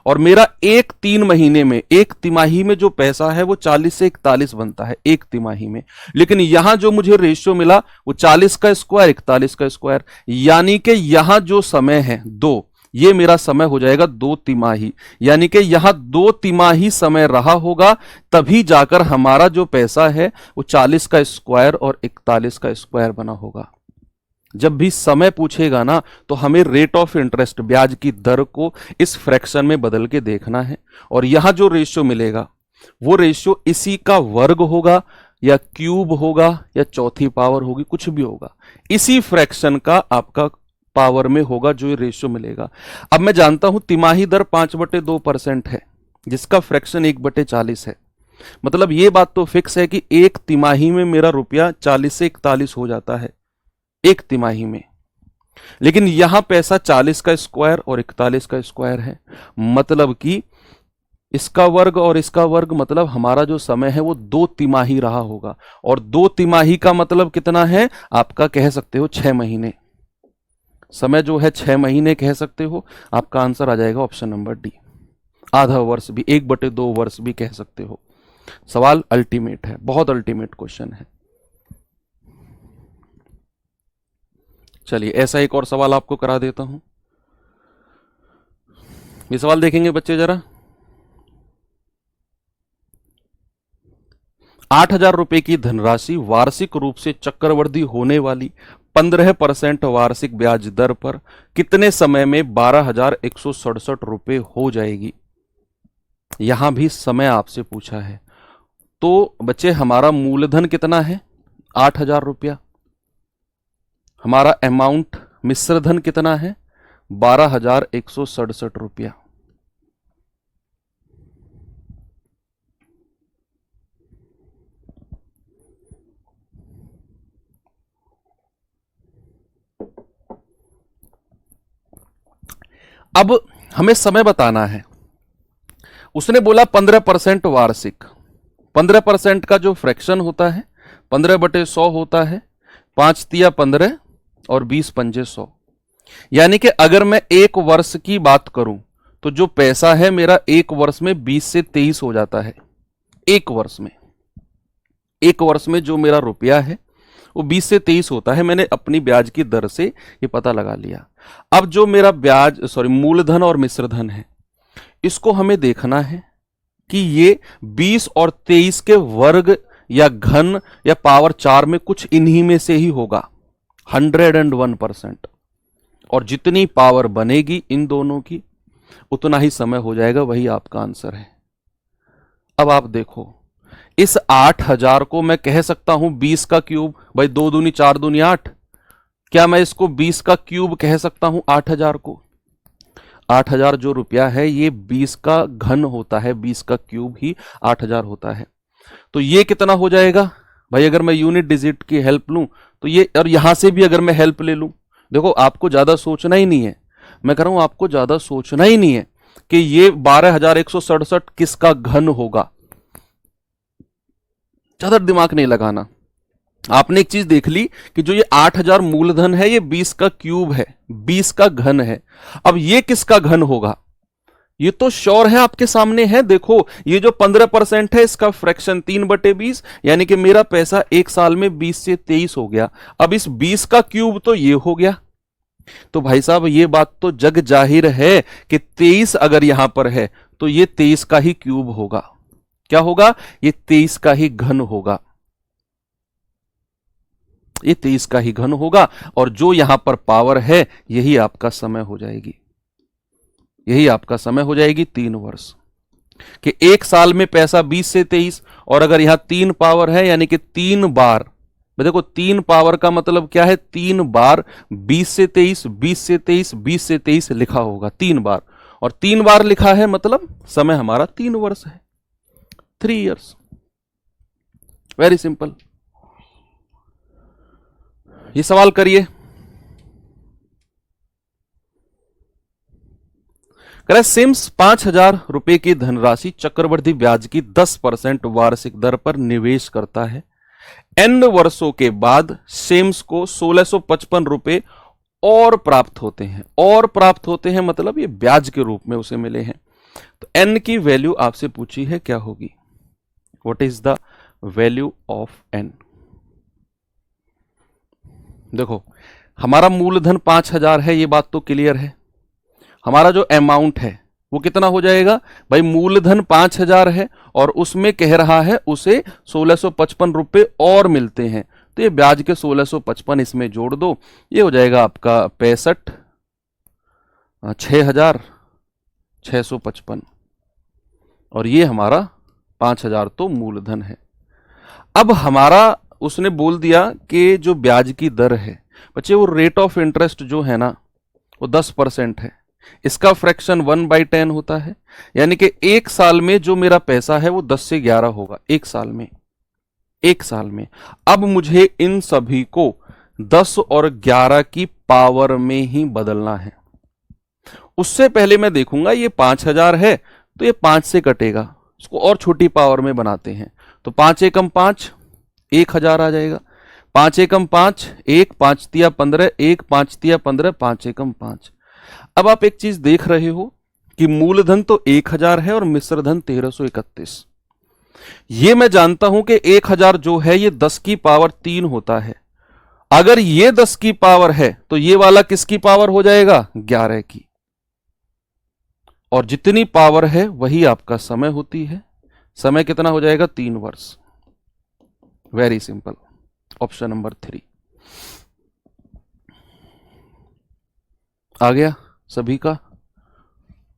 और मेरा एक 3 महीने में, एक तिमाही में जो पैसा है वो 40 से 41 बनता है एक तिमाही में। लेकिन यहां जो मुझे रेशियो मिला वो 40 का स्क्वायर 41 का स्क्वायर, यानी कि यहां जो समय है 2, ये मेरा समय हो जाएगा 2 तिमाही, यानी कि यहां 2 तिमाही समय रहा होगा, तभी जाकर हमारा जो पैसा है वो 40 का स्क्वायर और 41 का स्क्वायर बना होगा। जब भी समय पूछेगा ना तो हमें रेट ऑफ इंटरेस्ट, ब्याज की दर को इस फ्रैक्शन में बदल के देखना है, और यहां जो रेशियो मिलेगा वो रेशियो इसी का वर्ग होगा या क्यूब होगा या चौथी पावर होगी, कुछ भी होगा, इसी फ्रैक्शन का आपका पावर में होगा जो ये रेशियो मिलेगा। अब मैं जानता हूं तिमाही दर 5/2% है, जिसका फ्रैक्शन 1/40 है। मतलब ये बात तो फिक्स है कि एक तिमाही में मेरा रुपया 40 से 41 हो जाता है, एक तिमाही में। लेकिन यहां पैसा 40 का स्क्वायर और 41 का स्क्वायर है, मतलब कि इसका वर्ग और इसका वर्ग, मतलब हमारा जो समय है वो 2 तिमाही रहा होगा। और 2 तिमाही का मतलब कितना है? आपका कह सकते हो 6 महीने। समय जो है 6 महीने कह सकते हो। आपका आंसर आ जाएगा ऑप्शन नंबर डी, आधा वर्ष भी, 1/2 वर्ष भी कह सकते हो। सवाल अल्टीमेट है, बहुत अल्टीमेट क्वेश्चन है। चलिए ऐसा एक और सवाल आपको करा देता हूं। ये सवाल देखेंगे बच्चे जरा। 8,000 रुपए की धनराशि वार्षिक रूप से चक्रवृद्धि होने वाली 15% वार्षिक ब्याज दर पर कितने समय में 12,167 रुपए हो जाएगी। यहां भी समय आपसे पूछा है। तो बच्चे हमारा मूलधन कितना है? 8,000 रुपया। हमारा अमाउंट मिश्र धन कितना है? 12,167 रुपया। अब हमें समय बताना है। उसने बोला 15% वार्षिक। 15% का जो फ्रैक्शन होता है 15/100 होता है। 5 तिया 15 और 20 पंजे 100। यानी कि अगर मैं एक वर्ष की बात करूं तो जो पैसा है मेरा एक वर्ष में 20 से 23 हो जाता है। एक वर्ष में जो मेरा रुपया है वो 20 से 23 होता है। मैंने अपनी ब्याज की दर से ये पता लगा लिया। अब जो मेरा मूलधन और मिश्रधन है, इसको हमें देखना है कि ये 20 और 23 के वर्ग या घन या पावर 4 में कुछ इन्हीं में से ही होगा। 101%। और जितनी पावर बनेगी इन दोनों की उतना ही समय हो जाएगा। वही आपका आंसर है। अब आप देखो, इस 8,000 को मैं कह सकता हूं 20 का क्यूब। भाई 2 दूनी 4 दूनी 8। क्या मैं इसको 20 का क्यूब कह सकता हूं 8,000 को? 8,000 जो रुपया है ये 20 का घन होता है। 20 का क्यूब ही 8,000 होता है। तो ये कितना हो जाएगा भाई? अगर मैं यूनिट डिजिट की हेल्प लूं तो ये, और यहां से भी अगर मैं हेल्प ले लूं, देखो आपको ज्यादा सोचना ही नहीं है। मैं कह रहा हूं आपको ज्यादा सोचना ही नहीं है कि ये 12,167 किसका घन होगा। ज्यादा दिमाग नहीं लगाना। आपने एक चीज देख ली कि जो ये 8,000 मूलधन है ये 20 का क्यूब है, 20 का घन है। अब ये किसका घन होगा? ये तो श्योर है, आपके सामने है। देखो ये जो 15% है इसका फ्रैक्शन 3/20, यानी कि मेरा पैसा एक साल में 20 से 23 हो गया। अब इस 20 का क्यूब तो ये हो गया। तो भाई साहब ये बात तो जग जाहिर है कि 23 अगर यहां पर है तो ये 23 का ही क्यूब होगा। क्या होगा? ये 23 का ही घन होगा। ये 23 का ही घन होगा। और जो यहां पर पावर है यही आपका समय हो जाएगी। यही आपका समय हो जाएगी 3 वर्ष। कि एक साल में पैसा 20 से 23, और अगर यहां 3 पावर है यानी कि 3 बार। देखो 3 पावर का मतलब क्या है? 3 बार 20 से 23, 20 से 23, 20 से 23 लिखा होगा 3 बार। और 3 बार लिखा है मतलब समय हमारा 3 वर्ष है। 3 इयर्स। Very simple. ये सवाल करिए। कह रहा है सिम्स 5,000 रुपए की धनराशि चक्रवृद्धि ब्याज की 10% वार्षिक दर पर निवेश करता है। n वर्षों के बाद सिम्स को 1,655 रुपए और प्राप्त होते हैं। और प्राप्त होते हैं मतलब ये ब्याज के रूप में उसे मिले हैं। तो n की वैल्यू आपसे पूछी है, क्या होगी? What is the value of n? देखो हमारा मूलधन 5,000 है, ये बात तो क्लियर है। हमारा जो अमाउंट है वो कितना हो जाएगा भाई? मूलधन 5,000 है और उसमें कह रहा है उसे 1,655 रुपए और मिलते हैं। तो ये ब्याज के 1,655 इसमें जोड़ दो, ये हो जाएगा आपका 6,655। और ये हमारा 5,000 तो मूलधन है। अब हमारा उसने बोल दिया कि जो ब्याज की दर है बच्चे, वो रेट ऑफ इंटरेस्ट जो है ना वो 10% है। इसका फ्रैक्शन 1/10 होता है। यानी कि एक साल में जो मेरा पैसा है वो 10 से 11 होगा। एक साल में। अब मुझे इन सभी को 10 और 11 की पावर में ही बदलना है। उससे पहले मैं देखूंगा ये 5,000 है तो ये 5 से कटेगा, इसको और छोटी पावर में बनाते हैं। तो 5 एकम 5, 1,000 आ जाएगा। 5 एकम 5, 1, 5 तिया 15, 1, 5 तिया 15, 5 एकम 5। अब आप एक चीज देख रहे हो कि मूलधन तो 1,000 है और मिश्रधन 1,331। ये मैं जानता हूं कि 1,000 जो है ये 10 की पावर 3 होता है। अगर ये 10 की पावर है तो ये वाला किसकी पावर हो जाएगा? 11 की। और जितनी पावर है वही आपका समय होती है। समय कितना हो जाएगा? 3 वर्ष। Very simple. ऑप्शन नंबर 3 आ गया सभी का?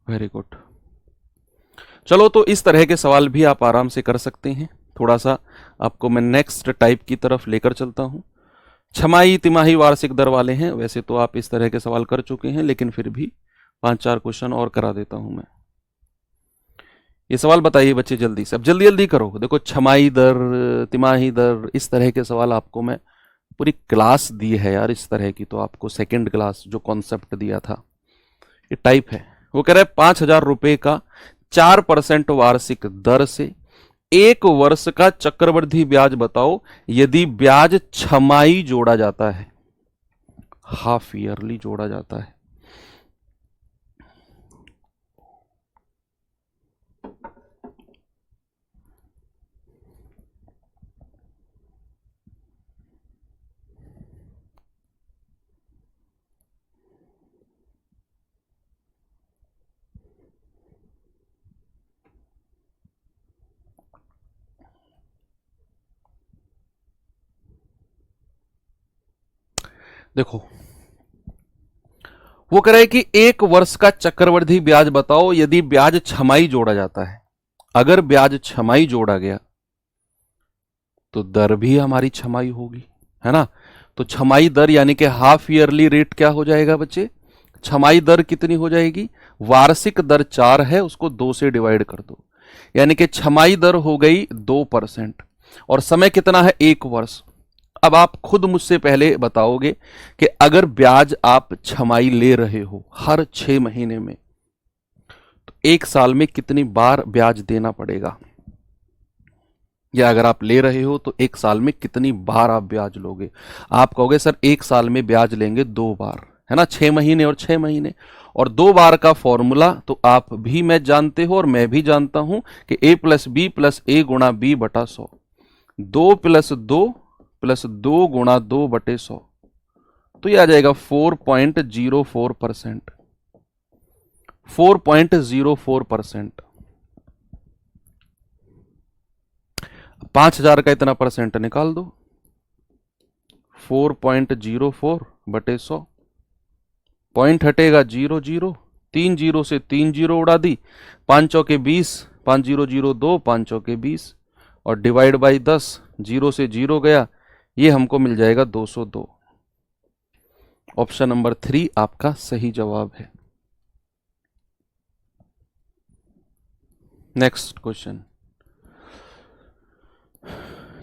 Very good. चलो, तो इस तरह के सवाल भी आप आराम से कर सकते हैं। थोड़ा सा आपको मैं नेक्स्ट टाइप की तरफ लेकर चलता हूं। छमाही तिमाही वार्षिक दर वाले हैं। वैसे तो आप इस तरह के सवाल कर चुके हैं, लेकिन फिर भी 5-4 क्वेश्चन और करा देता हूं मैं। ये सवाल बताइए बच्चे जल्दी से, अब जल्दी जल्दी करो। देखो, छमाही दर, तिमाही दर, इस तरह के सवाल आपको मैं पूरी क्लास दी है यार इस तरह की, तो आपको सेकंड क्लास जो कॉन्सेप्ट दिया था, ये टाइप है। वो कह रहा है 5,000 रुपए का 4% वार्षिक दर से 1 वर्ष का चक्रवृद्धि ब्याज बताओ यदि ब्याज छमाही जोड़ा जाता है, हाफ ईयरली जोड़ा जाता है। देखो, वो कह रहा है कि 1 वर्ष का चक्रवृद्धि ब्याज बताओ यदि ब्याज छमाही जोड़ा जाता है। अगर ब्याज छमाही जोड़ा गया तो दर भी हमारी छमाही होगी, है ना? तो छमाही दर यानी कि हाफ ईयरली रेट क्या हो जाएगा बच्चे? छमाही दर कितनी हो जाएगी? वार्षिक दर 4 है, उसको 2 से डिवाइड कर दो, यानी कि छमाही दर हो गई 2%। और समय कितना है? 1 वर्ष। अब आप खुद मुझसे पहले बताओगे कि अगर ब्याज आप छमाही ले रहे हो हर 6 महीने में, तो 1 साल में कितनी बार ब्याज देना पड़ेगा? या अगर आप ले रहे हो तो 1 साल में कितनी बार आप ब्याज लोगे? आप कहोगे सर 1 साल में ब्याज लेंगे 2 बार, है ना? 6 महीने और 6 महीने, और 2 बार का फॉर्मूला तो आप भी मैं जानते हो और मैं भी जानता हूं कि a प्लस बी प्लस ए गुणा बी बटा 100। 2 प्लस 2 गुणा 2 बटे 100, तो ये आ जाएगा 4.04%। 4.04%। 5,000 का इतना परसेंट निकाल दो, 4.04 बटे 100। पॉइंट हटेगा 0 0, 3 जीरो से 3 जीरो उड़ा दी, 5 चौके 20, 5 0 0 2, 5 चौके 20, और डिवाइड बाई 10, 0 से 0 गया, ये हमको मिल जाएगा 202। ऑप्शन नंबर 3 आपका सही जवाब है। नेक्स्ट क्वेश्चन,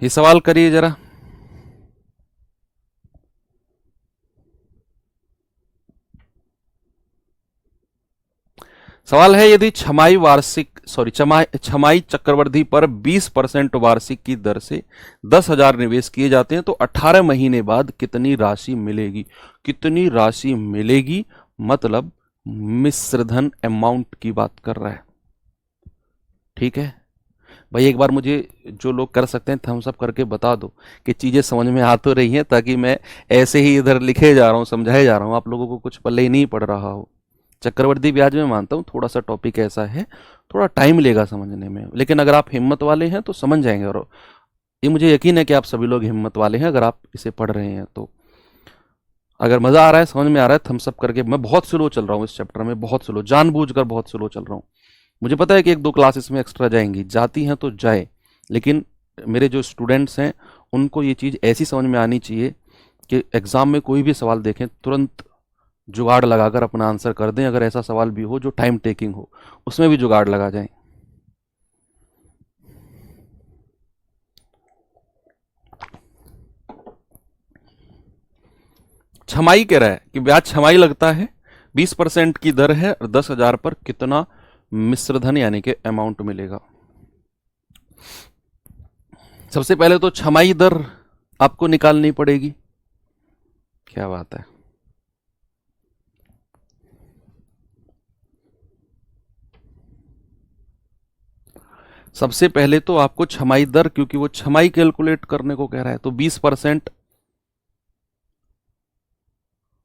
ये सवाल करिए जरा। सवाल है यदि छमाही चक्रवृद्धि पर 20% वार्षिक की दर से 10,000 निवेश किए जाते हैं तो 18 महीने बाद कितनी राशि मिलेगी? कितनी राशि मिलेगी मतलब मिश्रधन अमाउंट की बात कर रहा है। ठीक है भाई, एक बार मुझे जो लोग कर सकते हैं थम्स अप करके बता दो कि चीजें समझ में आ तो रही हैं, ताकि मैं ऐसे ही इधर लिखे जा रहा हूँ, समझाए जा रहा हूँ, आप लोगों को कुछ पल्ले ही नहीं पड़ रहा हो। चक्रवृद्धि ब्याज में मानता हूँ थोड़ा सा टॉपिक ऐसा है, थोड़ा टाइम लेगा समझने में, लेकिन अगर आप हिम्मत वाले हैं तो समझ जाएंगे। और ये मुझे यकीन है कि आप सभी लोग हिम्मत वाले हैं अगर आप इसे पढ़ रहे हैं तो। अगर मजा आ रहा है, समझ में आ रहा है, थम्स अप करके। मैं बहुत स्लो चल रहा हूँ इस चैप्टर में, बहुत स्लो, जानबूझकर बहुत स्लो चल रहा हूँ। मुझे पता है कि 1-2 क्लासेस में एक्स्ट्रा जाएंगी, जाती हैं तो जाए, लेकिन मेरे जो स्टूडेंट्स हैं उनको ये चीज़ ऐसी समझ में आनी चाहिए कि एग्ज़ाम में कोई भी सवाल देखें तुरंत जुगाड़ लगाकर अपना आंसर कर दें। अगर ऐसा सवाल भी हो जो टाइम टेकिंग हो, उसमें भी जुगाड़ लगा जाए। छमाही कह रहा है कि ब्याज छमाही लगता है, 20% की दर है, और 10,000 पर कितना मिश्रधन यानी कि अमाउंट मिलेगा। सबसे पहले तो छमाही दर आपको निकालनी पड़ेगी। क्या बात है, सबसे पहले तो आपको छमाही दर, क्योंकि वो छमाही कैलकुलेट करने को कह रहा है, तो 20%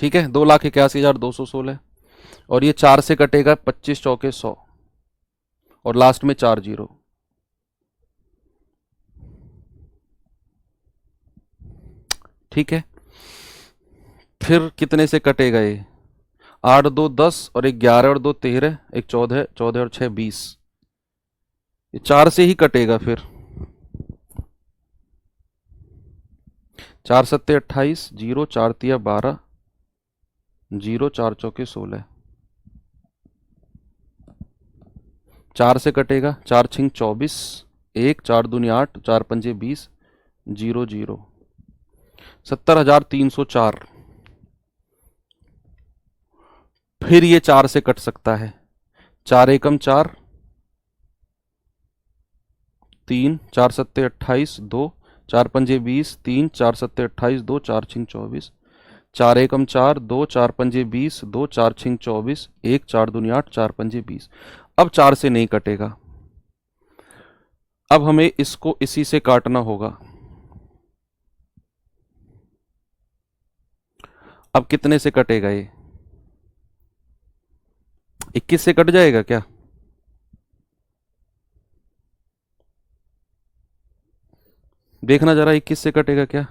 ठीक है, 2,81,216। और ये 4 से कटेगा, 25 चौके 100, और लास्ट में 4 जीरो। ठीक है, फिर कितने से कटेगा ये? 8 2 10 और 11 और 2 13, एक 14, 14 और 6 20। ये 4 से ही कटेगा फिर। 4 सत्ते 28, 0 4 तिया 12, 0 4 चौके 16। 4 से कटेगा, 4 छिंग 24, 1 4 दूनी 8, 4 पंजे 20, 0 0। 70,304। फिर ये 4 से कट सकता है, 4 एकम 4, 3 4 सत्ते 28, 2 4 पंजे 20, 3 4 सत्ते 28, 2 4 छिंग 24, 4 एकम 4, 2 4 पंजे 20, 2 4 छिंग 24, 1 4 दूनी 8, 4 पंजे 20। अब 4 से नहीं कटेगा, अब हमें इसको इसी से काटना होगा। अब कितने से कटेगा ये? 21 से कट जाएगा क्या? देखना जरा, 21 से कटेगा क्या?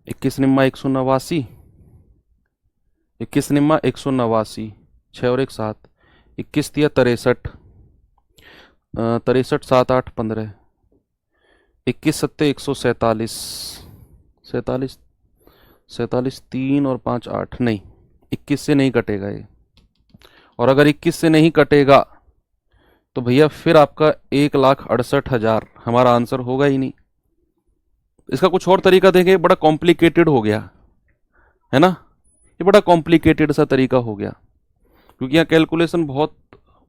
21 निम्मा 189, 21 निम्मा 189, 6 और 1 7, 21 तिया 63, 63 7 8 15, 21 सत्ते 147, 47 47, 3 और 5 8। नहीं, 21 से नहीं कटेगा ये। और अगर 21 से नहीं कटेगा तो भैया फिर आपका 1,68,000 हमारा आंसर होगा ही नहीं। इसका कुछ और तरीका देखें, बड़ा कॉम्प्लिकेटेड हो गया है ना, ये बड़ा कॉम्प्लिकेटेड सा तरीका हो गया, क्योंकि यहाँ कैलकुलेशन बहुत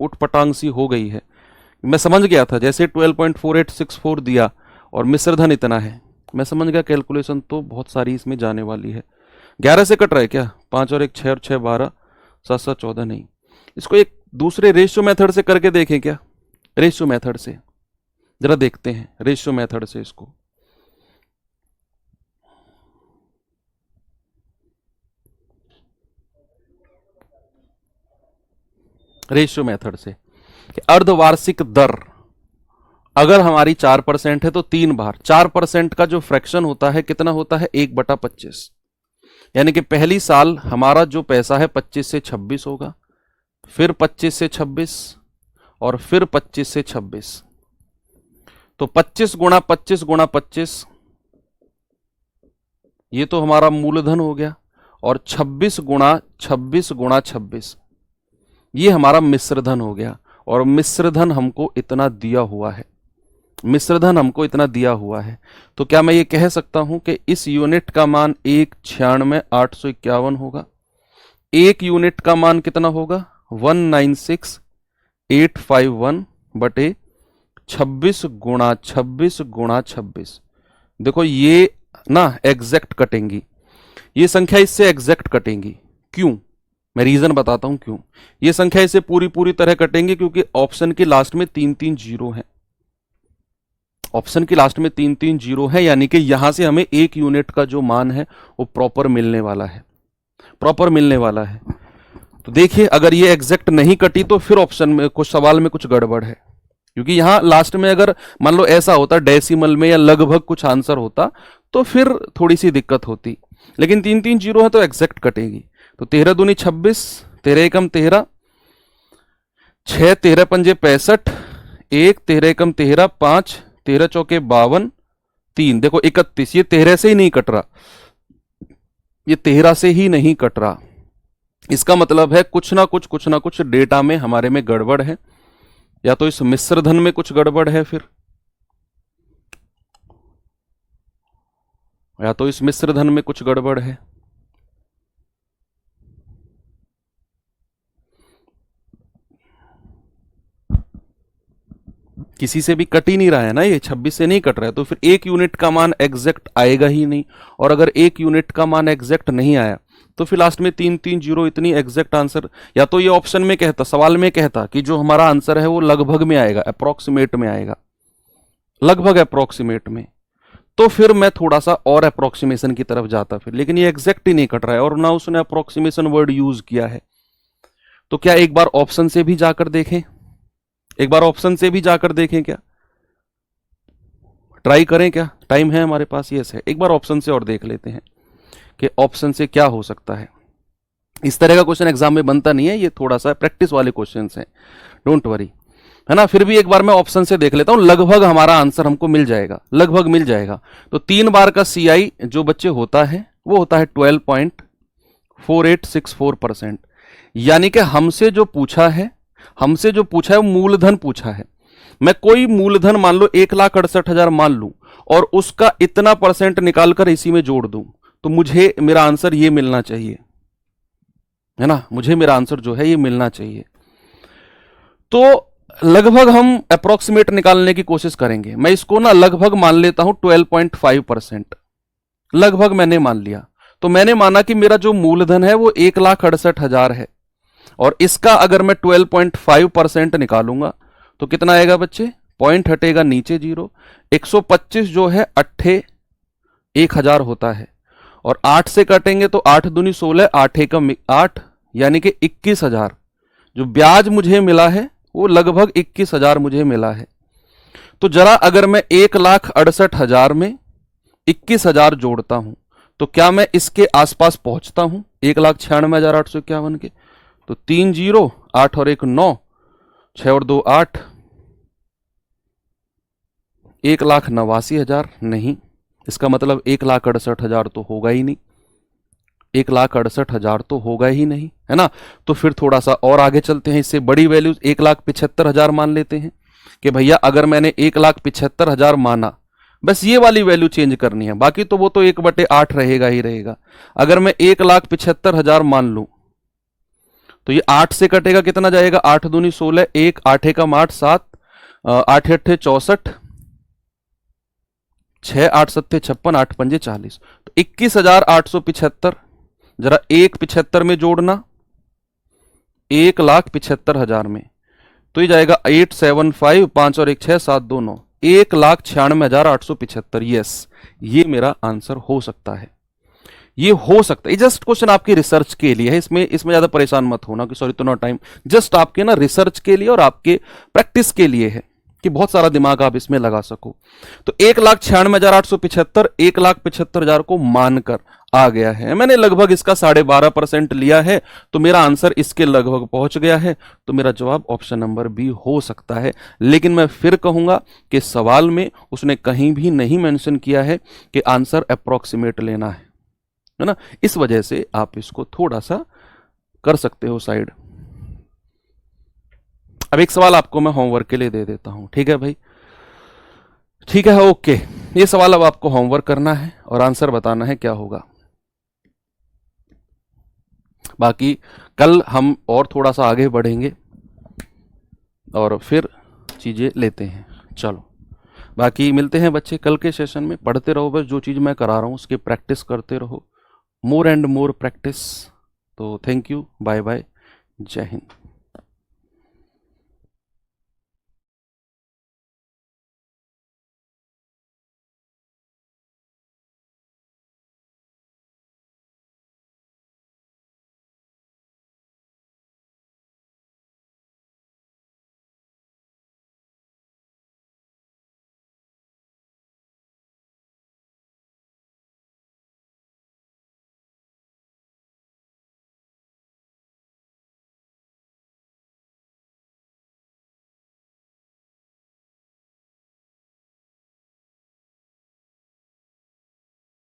उठपटांग सी हो गई है। मैं समझ गया था, जैसे 12.4864 दिया और मिश्रधन इतना है, मैं समझ गया कैलकुलेशन तो बहुत सारी इसमें जाने वाली है। 11 से कट रहा है क्या? 5 और 1 6 और 6 12, 7 7 14। नहीं, इसको एक दूसरे रेशियो मेथड से करके देखें क्या? रेशियो मेथड से जरा देखते हैं, रेशियो मेथड से इसको। रेशियो मेथड से कि अर्धवार्षिक दर अगर हमारी 4% है तो 3 बार 4% का जो फ्रैक्शन होता है कितना होता है? 1/25। यानी कि पहली साल हमारा जो पैसा है 25 से 26 होगा, फिर 25 से 26 और फिर 25 से 26। तो 25 गुणा 25 गुणा 25, ये तो हमारा मूलधन हो गया, और 26 गुणा 26 गुणा 26, ये हमारा मिश्रधन हो गया। और मिश्रधन हमको इतना दिया हुआ है, मिश्रधन हमको इतना दिया हुआ है। तो क्या मैं ये कह सकता हूं कि इस यूनिट का मान 1,96,851 होगा? एक यूनिट का मान कितना होगा? 196,851 बटे 26 गुणा 26 गुणा 26। देखो ये ना एग्जैक्ट कटेंगी, ये संख्या इससे एग्जैक्ट कटेंगी। क्यों? मैं रीजन बताता हूं क्यों। ये संख्या इससे पूरी तरह कटेंगे क्योंकि ऑप्शन के लास्ट में 3 जीरो है, ऑप्शन की लास्ट में 3 जीरो है, यानी कि यहां से हमें एक यूनिट का जो मान है वो प्रॉपर मिलने वाला है, प्रॉपर मिलने वाला है। तो देखिए अगर ये एग्जैक्ट नहीं कटी तो फिर ऑप्शन में कुछ सवाल में कुछ गड़बड़ है, क्योंकि यहां लास्ट में अगर मान लो ऐसा होता डेसिमल में या लगभग कुछ आंसर होता तो फिर थोड़ी सी दिक्कत होती, लेकिन 3 जीरो है तो एग्जैक्ट कटेगी। तो 13 दूनी 26, 13 एकम 13, 6 13 पंजे 65, 1 13 एकम 13, 5 13 चौके 52, 3 देखो 31। ये 13 से ही नहीं कट रहा, ये 13 से ही नहीं कट रहा। इसका मतलब है कुछ ना कुछ डेटा में हमारे में गड़बड़ है, या तो इस मिश्रधन में कुछ गड़बड़ है, फिर या तो इस मिश्रधन में कुछ गड़बड़ है। किसी से भी कट ही नहीं रहा है ना, ये 26 से नहीं कट रहा है, तो फिर एक यूनिट का मान एग्जैक्ट आएगा ही नहीं। और अगर एक यूनिट का मान एग्जैक्ट नहीं आया तो फिर लास्ट में 3 जीरो, इतनी एग्जैक्ट आंसर, या तो ये ऑप्शन में कहता, सवाल में कहता कि जो हमारा आंसर है वो लगभग में आएगा, अप्रोक्सीमेट में आएगा, लगभग अप्रोक्सीमेट में, तो फिर मैं थोड़ा सा और अप्रोक्सीमेशन की तरफ जाता फिर, लेकिन ये एग्जैक्ट ही नहीं कट रहा है और ना उसने अप्रोक्सीमेशन वर्ड यूज किया है। तो क्या एक बार ऑप्शन से भी जाकर देखें, एक बार ऑप्शन से भी जाकर देखें, क्या ट्राई करें? क्या टाइम है हमारे पास? यस है। एक बार ऑप्शन से और देख लेते हैं कि ऑप्शन से क्या हो सकता है। इस तरह का क्वेश्चन एग्जाम में बनता नहीं है, ये थोड़ा सा प्रैक्टिस वाले क्वेश्चंस हैं, डोंट वरी, है ना। फिर भी एक बार मैं ऑप्शन से देख लेता हूं, लगभग हमारा आंसर हमको मिल जाएगा, लगभग मिल जाएगा। तो 3 बार का सीआई जो बच्चे होता है वो होता है 12.4864%। यानी कि हमसे जो पूछा है वो मूलधन पूछा है। मैं कोई मूलधन मान लो 1,68,000 मान लूं और उसका इतना परसेंट निकालकर इसी में जोड़ दूं, तो मुझे मेरा आंसर ये मिलना चाहिए, है ना। मुझे मेरा आंसर जो है ये मिलना चाहिए। तो लगभग हम अप्रोक्सीमेट निकालने की कोशिश करेंगे। मैं इसको ना लगभग मान लेता हूं 12.5%, लगभग मैंने मान लिया। तो मैंने माना कि मेरा जो मूलधन है वो 1,68,000 है और इसका अगर मैं 12.5% निकालूंगा तो कितना आएगा बच्चे? पॉइंट हटेगा नीचे 0, 125 जो है 8,000 होता है और 8 से कटेंगे तो 8 दूनी 16, 8 एकम 8, यानी कि 21,000। जो ब्याज मुझे मिला है वो लगभग 21,000 मुझे मिला है। तो जरा अगर मैं 1,68,000 में 21,000 जोड़ता हूं तो क्या मैं इसके आसपास पहुंचता हूं 1,96,851 के? तो 3 0, 8 और 1 9, 6 और 2 8, 1,89,000 नहीं, इसका मतलब 1,68,000 तो होगा ही नहीं, 1,68,000 तो होगा ही नहीं, है ना। तो फिर थोड़ा सा और आगे चलते हैं, इससे बड़ी वैल्यू 1,75,000 मान लेते हैं कि भैया अगर मैंने 1,75,000 माना, बस ये वाली वैल्यू चेंज करनी है, बाकी तो वो तो 1/8 रहेगा ही रहेगा। अगर मैं 1,75,000 मान लूं तो ये 8 से कटेगा, कितना जाएगा? 8 दूनी 16, 1, 8 एकम 8, 7, 8 8 64, 6 8 7 56, 8 पंजे 40। तो 21,875, जरा 1,75 में जोड़ना 1,75,000 में, तो ये जाएगा 875, 5 और 1 6, 7 2 9, 1,96,875। यस, ये मेरा आंसर हो सकता है, ये हो सकता है। जस्ट क्वेश्चन आपकी रिसर्च के लिए है, इसमें ज्यादा परेशान मत होना कि सॉरी इतना टाइम, जस्ट आपके ना रिसर्च के लिए और आपके प्रैक्टिस के लिए है कि बहुत सारा दिमाग आप इसमें लगा सको। तो 1,96,875 1,75,000 को मानकर आ गया है, मैंने लगभग इसका 12.5% लिया है, तो मेरा आंसर इसके लगभग पहुंच गया है। तो मेरा जवाब ऑप्शन नंबर बी हो सकता है। लेकिन मैं फिर कहूंगा कि सवाल में उसने कहीं भी नहीं मेंशन किया है कि आंसर अप्रोक्सीमेट लेना है ना। इस वजह से आप इसको थोड़ा सा कर सकते हो साइड। अब एक सवाल आपको मैं होमवर्क के लिए दे देता हूं, ठीक है भाई? ठीक है, ओके। ये सवाल अब आपको होमवर्क करना है और आंसर बताना है क्या होगा। बाकी कल हम और थोड़ा सा आगे बढ़ेंगे और फिर चीजें लेते हैं। चलो, बाकी मिलते हैं बच्चे कल के सेशन में। पढ़ते रहो, बस जो चीज मैं करा रहा हूं उसकी प्रैक्टिस करते रहो, मोर एंड मोर प्रैक्टिस। तो थैंक यू, बाय बाय, जय हिंद।